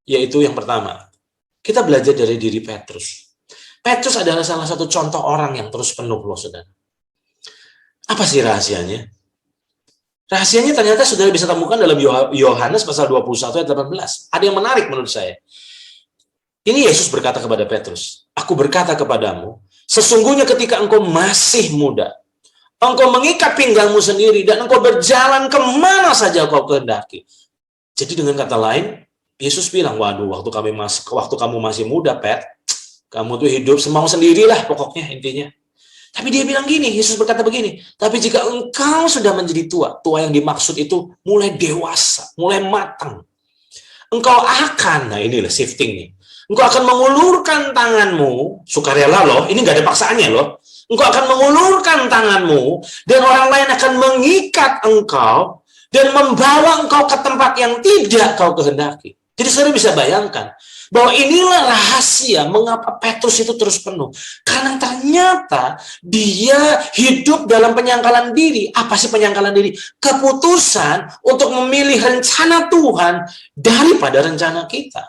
yaitu yang pertama, kita belajar dari diri Petrus. Petrus adalah salah satu contoh orang yang terus penuh loh, saudara. Apa sih rahasianya? Rahasianya ternyata saudara bisa temukan dalam Yohanes pasal 21 ayat 18. Ada yang menarik menurut saya. Ini Yesus berkata kepada Petrus, aku berkata kepadamu, sesungguhnya ketika engkau masih muda, engkau mengikat pinggangmu sendiri dan engkau berjalan kemana saja kau kehendaki. Jadi dengan kata lain, Yesus bilang, waduh, waktu kamu masih muda, Pet, kamu tuh hidup semau sendirilah pokoknya intinya. Tapi dia bilang gini, Yesus berkata begini, tapi jika engkau sudah menjadi tua, tua yang dimaksud itu mulai dewasa, mulai matang, engkau akan, nah inilah shifting nih, engkau akan mengulurkan tanganmu, sukarela loh, ini nggak ada paksaannya loh, engkau akan mengulurkan tanganmu, dan orang lain akan mengikat engkau, dan membawa engkau ke tempat yang tidak kau kehendaki. Jadi saudara bisa bayangkan, bahwa inilah rahasia mengapa Petrus itu terus penuh. Karena ternyata dia hidup dalam penyangkalan diri. Apa sih penyangkalan diri? Keputusan untuk memilih rencana Tuhan daripada rencana kita.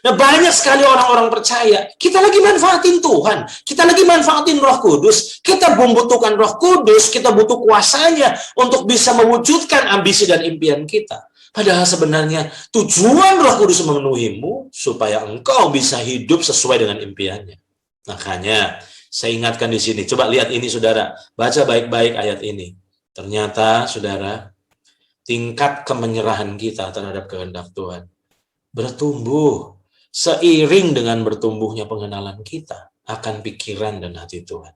Nah, banyak sekali orang-orang percaya, kita lagi manfaatin Tuhan, kita lagi manfaatin Roh Kudus, kita membutuhkan Roh Kudus, kita butuh kuasanya untuk bisa mewujudkan ambisi dan impian kita. Padahal sebenarnya tujuan Roh Kudus memenuhimu supaya engkau bisa hidup sesuai dengan impiannya. Makanya saya ingatkan di sini, coba lihat ini saudara, baca baik-baik ayat ini. Ternyata saudara, tingkat kemenyerahan kita terhadap kehendak Tuhan bertumbuh seiring dengan bertumbuhnya pengenalan kita akan pikiran dan hati Tuhan.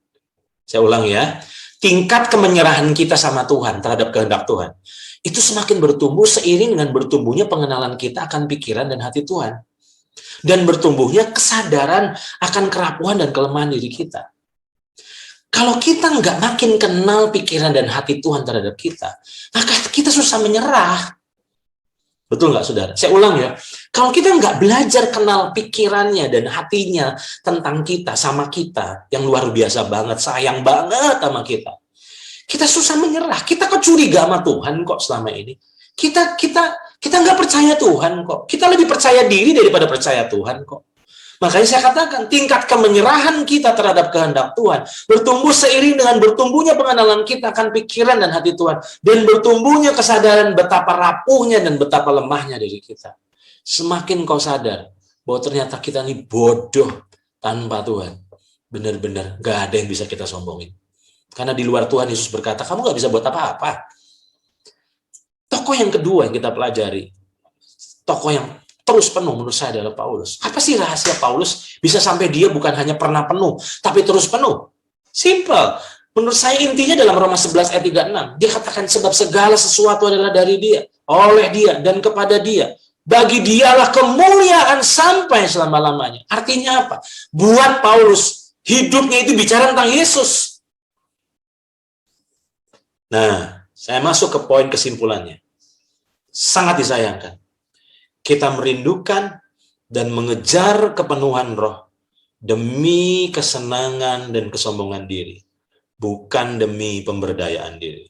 Saya ulang ya, tingkat kemenyerahan kita sama Tuhan terhadap kehendak Tuhan itu semakin bertumbuh seiring dengan bertumbuhnya pengenalan kita akan pikiran dan hati Tuhan. Dan bertumbuhnya kesadaran akan kerapuhan dan kelemahan diri kita. Kalau kita nggak makin kenal pikiran dan hati Tuhan terhadap kita, maka kita susah menyerah. Betul nggak saudara? Saya ulang ya, kalau kita nggak belajar kenal pikirannya dan hatinya tentang kita, sama kita, yang luar biasa banget, sayang banget sama kita susah menyerah, kita kecuriga sama Tuhan kok selama ini. Kita nggak percaya Tuhan kok. Kita lebih percaya diri daripada percaya Tuhan kok. Makanya saya katakan, tingkat kemenyerahan kita terhadap kehendak Tuhan bertumbuh seiring dengan bertumbuhnya pengenalan kita akan pikiran dan hati Tuhan. Dan bertumbuhnya kesadaran betapa rapuhnya dan betapa lemahnya diri kita. Semakin kau sadar bahwa ternyata kita ini bodoh tanpa Tuhan. Benar-benar gak ada yang bisa kita sombongin. Karena di luar Tuhan, Yesus berkata, kamu gak bisa buat apa-apa. Tokoh yang kedua yang kita pelajari, tokoh yang terus penuh menurut saya adalah Paulus. Apa sih rahasia Paulus? Bisa sampai dia bukan hanya pernah penuh, tapi terus penuh. Simple. Menurut saya intinya dalam Roma 11 ayat 36. Dia katakan sebab segala sesuatu adalah dari dia, oleh dia, dan kepada dia. Bagi dialah kemuliaan sampai selama-lamanya. Artinya apa? Buat Paulus, hidupnya itu bicara tentang Yesus. Nah, saya masuk ke poin kesimpulannya. Sangat disayangkan. Kita merindukan dan mengejar kepenuhan roh demi kesenangan dan kesombongan diri, bukan demi pemberdayaan diri.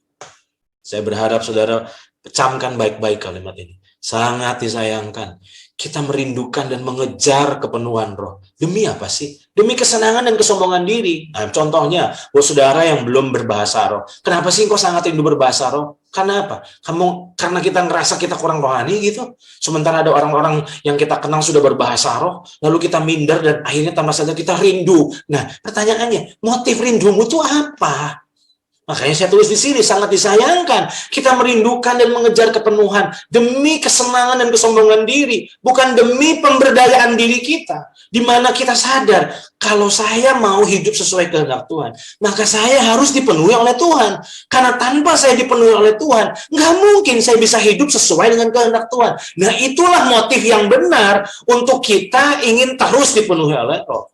Saya berharap saudara pecamkan baik-baik kalimat ini. Sangat disayangkan. Kita merindukan dan mengejar kepenuhan roh. Demi apa sih? Demi kesenangan dan kesombongan diri. Nah, contohnya, buat saudara yang belum berbahasa roh. Kenapa sih engkau sangat rindu berbahasa roh? Karena apa? Karena kita ngerasa kita kurang rohani gitu. Sementara ada orang-orang yang kita kenal sudah berbahasa roh, lalu kita minder dan akhirnya tambah saja kita rindu. Nah, pertanyaannya, motif rindumu itu apa? Makanya saya tulis di sini, sangat disayangkan. Kita merindukan dan mengejar kepenuhan demi kesenangan dan kesombongan diri, bukan demi pemberdayaan diri kita. Di mana kita sadar, kalau saya mau hidup sesuai kehendak Tuhan, maka saya harus dipenuhi oleh Tuhan. Karena tanpa saya dipenuhi oleh Tuhan, nggak mungkin saya bisa hidup sesuai dengan kehendak Tuhan. Nah, itulah motif yang benar untuk kita ingin terus dipenuhi oleh Roh.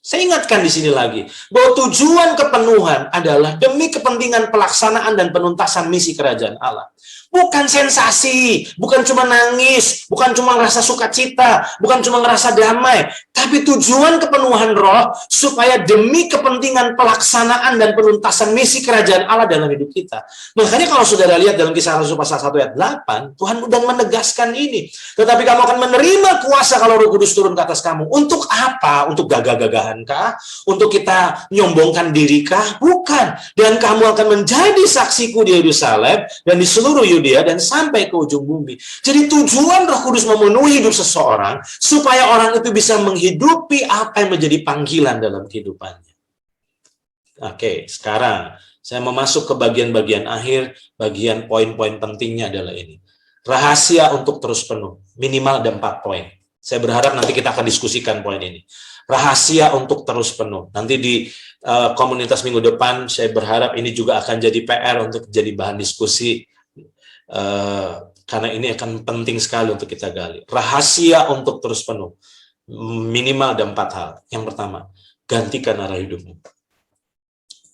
Saya ingatkan di sini lagi, bahwa tujuan kepenuhan adalah demi kepentingan pelaksanaan dan penuntasan misi kerajaan Allah. Bukan sensasi, bukan cuma nangis, bukan cuma ngerasa sukacita, bukan cuma ngerasa damai, tapi tujuan kepenuhan roh supaya demi kepentingan pelaksanaan dan penuntasan misi kerajaan Allah dalam hidup kita. Makanya kalau saudara lihat dalam Kisah Rasul pasal 1 ayat 8, Tuhan sudah menegaskan ini. Tetapi kamu akan menerima kuasa kalau Roh Kudus turun ke atas kamu. Untuk apa? Untuk gagah-gagahan kah? Untuk kita nyombongkan diri kah? Bukan. Dan kamu akan menjadi saksiku di Yerusalem dan di seluruh Yudea dan sampai ke ujung bumi. Jadi tujuan Roh Kudus memenuhi hidup seseorang supaya orang itu bisa menghidupi apa yang menjadi panggilan dalam kehidupannya. Oke, sekarang saya mau masuk ke bagian-bagian akhir, bagian poin-poin pentingnya adalah ini. Rahasia untuk terus penuh, minimal ada 4 poin. Saya berharap nanti kita akan diskusikan poin ini. Rahasia untuk terus penuh. Nanti di komunitas minggu depan, saya berharap ini juga akan jadi PR untuk jadi bahan diskusi. Karena ini akan penting sekali untuk kita gali. Rahasia untuk terus penuh, minimal ada 4 hal. Yang pertama, gantikan arah hidupmu.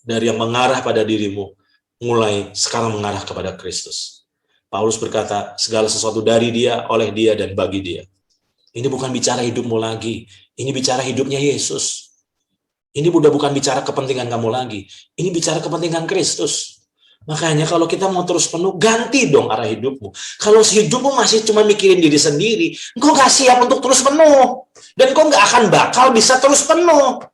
Dari yang mengarah pada dirimu, mulai sekarang mengarah kepada Kristus. Paulus berkata, segala sesuatu dari dia, oleh dia, dan bagi dia. Ini bukan bicara hidupmu lagi. Ini bicara hidupnya Yesus. Ini udah bukan bicara kepentingan kamu lagi. Ini bicara kepentingan Kristus. Makanya kalau kita mau terus penuh, ganti dong arah hidupmu. Kalau hidupmu masih cuma mikirin diri sendiri, engkau gak siap untuk terus penuh. Dan engkau gak akan bakal bisa terus penuh.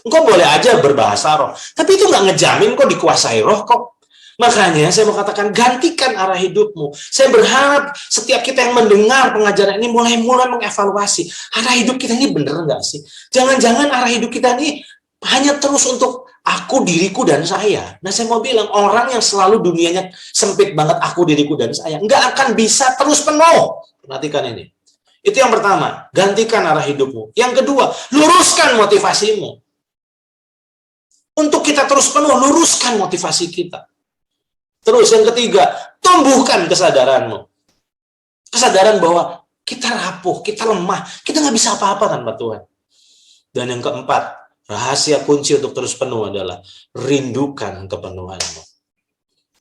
Engkau boleh aja berbahasa roh, tapi itu gak ngejamin kok dikuasai roh kok. Makanya saya mau katakan, gantikan arah hidupmu. Saya berharap setiap kita yang mendengar pengajaran ini mulai mengevaluasi. Arah hidup kita ini bener gak sih? Jangan-jangan arah hidup kita ini hanya terus untuk aku, diriku, dan saya. Nah, saya mau bilang, orang yang selalu dunianya sempit banget, aku, diriku, dan saya, nggak akan bisa terus penuh. Perhatikan ini. Itu yang pertama, gantikan arah hidupmu. Yang kedua, luruskan motivasimu. Untuk kita terus penuh, luruskan motivasi kita. Terus yang ketiga, tumbuhkan kesadaranmu. Kesadaran bahwa kita rapuh, kita lemah, kita nggak bisa apa-apa tanpa Tuhan. Dan yang keempat, rahasia kunci untuk terus penuh adalah rindukan kepenuhanmu.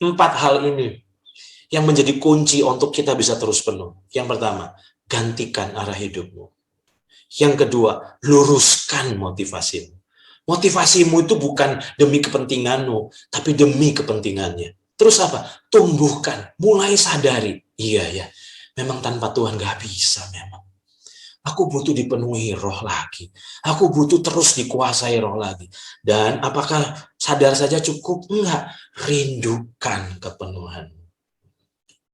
4 hal ini yang menjadi kunci untuk kita bisa terus penuh. Yang pertama, gantikan arah hidupmu. Yang kedua, luruskan motivasimu. Motivasimu itu bukan demi kepentinganmu, tapi demi kepentingannya. Terus apa? Tumbuhkan, mulai sadari. Iya ya, memang tanpa Tuhan gak bisa memang. Aku butuh dipenuhi roh lagi. Aku butuh terus dikuasai roh lagi. Dan apakah sadar saja cukup? Enggak. Rindukan kepenuhan.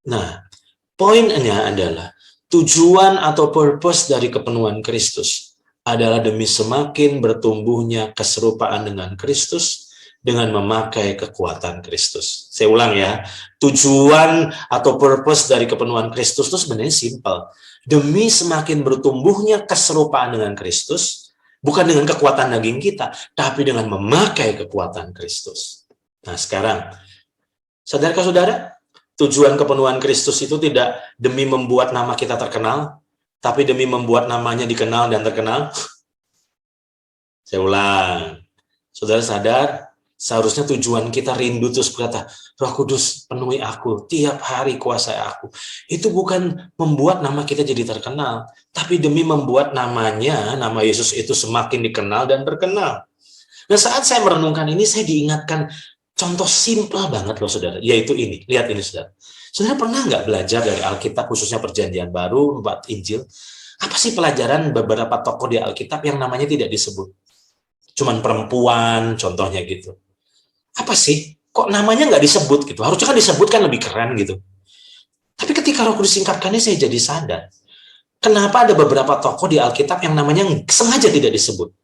Nah, poinnya adalah Tujuan atau purpose dari kepenuhan Kristus adalah demi semakin bertumbuhnya keserupaan dengan Kristus dengan memakai kekuatan Kristus. Saya ulang ya, tujuan atau purpose dari kepenuhan Kristus itu sebenarnya simpel. Demi semakin bertumbuhnya keserupaan dengan Kristus, bukan dengan kekuatan daging kita, tapi dengan memakai kekuatan Kristus. Nah sekarang, sadarkah saudara? Tujuan kepenuhan Kristus itu tidak demi membuat nama kita terkenal, tapi demi membuat namanya dikenal dan terkenal. Saya ulang. Saudara sadar, seharusnya tujuan kita rindu terus berkata, Roh Kudus penuhi aku, tiap hari kuasai aku. Itu bukan membuat nama kita jadi terkenal, tapi demi membuat namanya, nama Yesus itu semakin dikenal dan terkenal. Nah saat saya merenungkan ini, saya diingatkan contoh simpel banget loh saudara, yaitu ini. Lihat ini saudara. Saudara pernah nggak belajar dari Alkitab, khususnya Perjanjian Baru, 4 Injil? Apa sih pelajaran beberapa tokoh di Alkitab yang namanya tidak disebut? Cuman perempuan, contohnya gitu. Apa sih? Kok namanya nggak disebut gitu? Harusnya kan disebutkan lebih keren gitu. Tapi ketika Roh Kudus singkatkannya, saya jadi sadar. Kenapa ada beberapa tokoh di Alkitab yang namanya sengaja tidak disebut?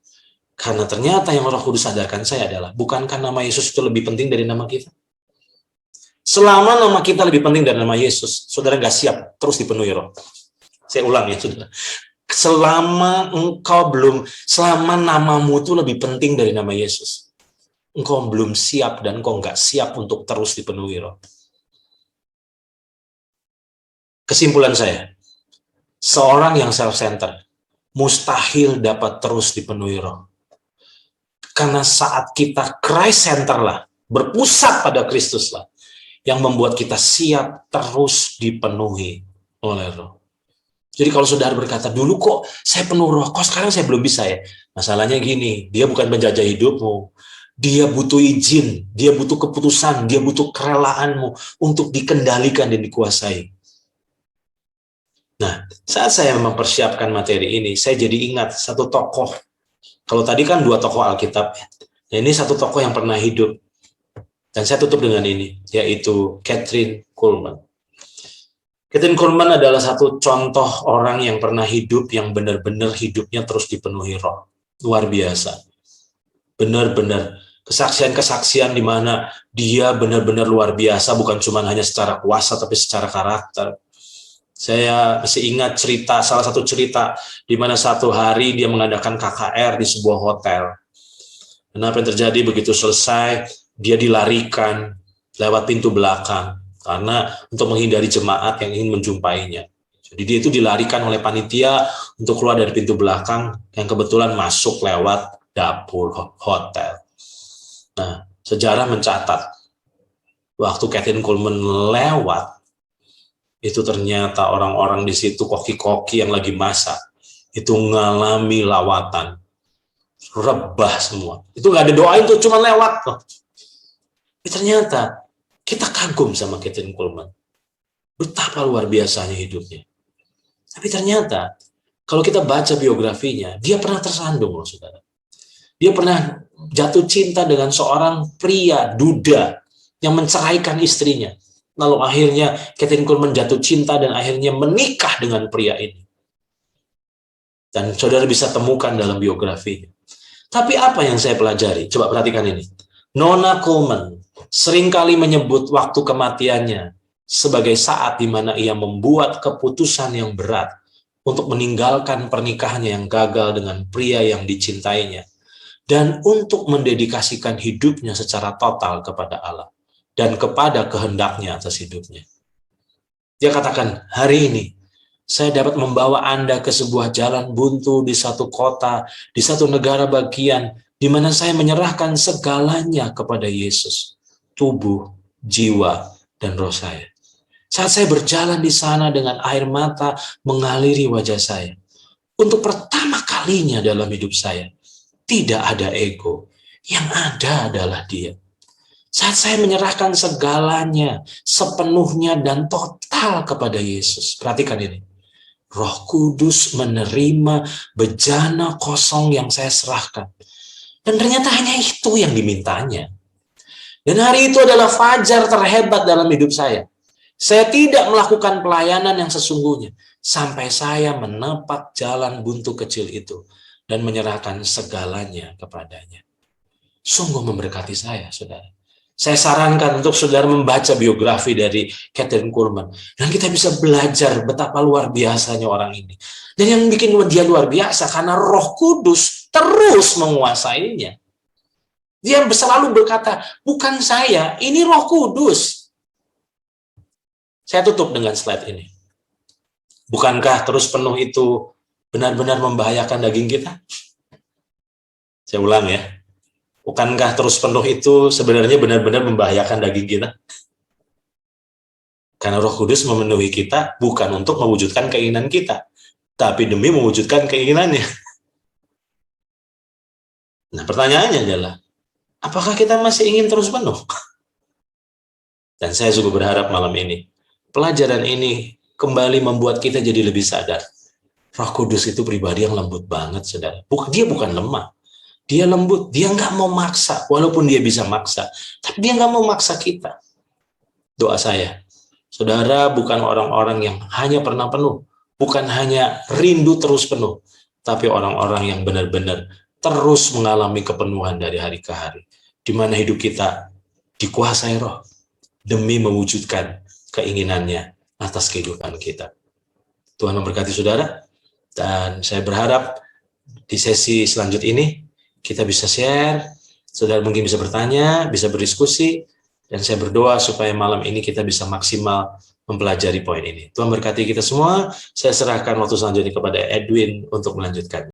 Karena ternyata yang Roh Kudus sadarkan saya adalah, bukankah nama Yesus itu lebih penting dari nama kita? Selama nama kita lebih penting dari nama Yesus, saudara nggak siap terus dipenuhi Roh. Saya ulang ya, saudara. Selama namamu itu lebih penting dari nama Yesus, engkau belum siap dan engkau nggak siap untuk terus dipenuhi Roh. Kesimpulan saya, seorang yang self-centered mustahil dapat terus dipenuhi Roh. Karena saat kita Christ-center lah, berpusat pada Kristus lah, yang membuat kita siap terus dipenuhi oleh Roh. Jadi kalau saudara berkata, dulu kok saya penuh Roh, kok sekarang saya belum bisa ya? Masalahnya gini, dia bukan penjajah hidupmu. Dia butuh izin, dia butuh keputusan, dia butuh kerelaanmu untuk dikendalikan dan dikuasai. Nah, saat saya mempersiapkan materi ini, saya jadi ingat satu tokoh. Kalau tadi kan 2 tokoh Alkitab, nah ini satu tokoh yang pernah hidup. Dan saya tutup dengan ini, yaitu Kathryn Kuhlman. Kathryn Kuhlman adalah satu contoh orang yang pernah hidup, yang benar-benar hidupnya terus dipenuhi Roh. Luar biasa. Benar-benar. Kesaksian-kesaksian di mana dia benar-benar luar biasa, bukan cuma hanya secara kuasa, tapi secara karakter. Saya masih ingat salah satu cerita di mana satu hari dia mengadakan KKR di sebuah hotel. Dan apa yang terjadi begitu selesai, dia dilarikan lewat pintu belakang karena untuk menghindari jemaat yang ingin menjumpainya. Jadi dia itu dilarikan oleh panitia untuk keluar dari pintu belakang yang kebetulan masuk lewat dapur hotel. Nah, sejarah mencatat waktu Kathryn Kuhlman lewat, itu ternyata orang-orang di situ, koki-koki yang lagi masak, itu ngalami lawatan, rebah semua. Itu nggak ada doa, itu cuma lewat. Tapi ternyata kita kagum sama Kathryn Kuhlman. Betapa luar biasanya hidupnya. Tapi ternyata kalau kita baca biografinya, dia pernah tersandung loh saudara. Dia pernah jatuh cinta dengan seorang pria duda yang menceraikan istrinya. Lalu akhirnya Kathryn Kuhlman jatuh cinta dan akhirnya menikah dengan pria ini. Dan saudara bisa temukan dalam biografinya. Tapi apa yang saya pelajari? Coba perhatikan ini. Nona Kuhlman seringkali menyebut waktu kematiannya sebagai saat di mana ia membuat keputusan yang berat untuk meninggalkan pernikahannya yang gagal dengan pria yang dicintainya dan untuk mendedikasikan hidupnya secara total kepada Allah dan kepada kehendaknya atas hidupnya. Dia katakan, hari ini saya dapat membawa Anda ke sebuah jalan buntu di satu kota, di satu negara bagian, di mana saya menyerahkan segalanya kepada Yesus, tubuh, jiwa, dan roh saya. Saat saya berjalan di sana dengan air mata mengaliri wajah saya, untuk pertama kalinya dalam hidup saya, tidak ada ego, yang ada adalah Dia. Saat saya menyerahkan segalanya, sepenuhnya dan total kepada Yesus. Perhatikan ini. Roh Kudus menerima bejana kosong yang saya serahkan. Dan ternyata hanya itu yang dimintanya. Dan hari itu adalah fajar terhebat dalam hidup saya. Saya tidak melakukan pelayanan yang sesungguhnya sampai saya menepak jalan buntu kecil itu dan menyerahkan segalanya kepadanya. Sungguh memberkati saya, saudara. Saya sarankan untuk saudara membaca biografi dari Kathryn Kuhlman. Dan kita bisa belajar betapa luar biasanya orang ini. Dan yang bikin dia luar biasa karena Roh Kudus terus menguasainya. Dia selalu berkata, bukan saya, ini Roh Kudus. Saya tutup dengan slide ini. Bukankah terus penuh itu benar-benar membahayakan daging kita? Saya ulang ya. Bukankah terus penuh itu sebenarnya benar-benar membahayakan daging kita? Karena Roh Kudus memenuhi kita bukan untuk mewujudkan keinginan kita, tapi demi mewujudkan keinginannya. Nah, pertanyaannya adalah, apakah kita masih ingin terus penuh? Dan saya juga berharap malam ini, pelajaran ini kembali membuat kita jadi lebih sadar. Roh Kudus itu pribadi yang lembut banget, saudara. Dia bukan lemah. Dia lembut, dia nggak mau maksa, walaupun dia bisa maksa, tapi dia nggak mau maksa kita. Doa saya, saudara bukan orang-orang yang hanya pernah penuh, bukan hanya rindu terus penuh, tapi orang-orang yang benar-benar terus mengalami kepenuhan dari hari ke hari, di mana hidup kita dikuasai Roh, demi mewujudkan keinginannya atas kehidupan kita. Tuhan memberkati saudara, dan saya berharap di sesi selanjutnya ini, kita bisa share, saudara mungkin bisa bertanya, bisa berdiskusi, dan saya berdoa supaya malam ini kita bisa maksimal mempelajari poin ini. Tuhan berkati kita semua, saya serahkan waktu selanjutnya kepada Edwin untuk melanjutkan.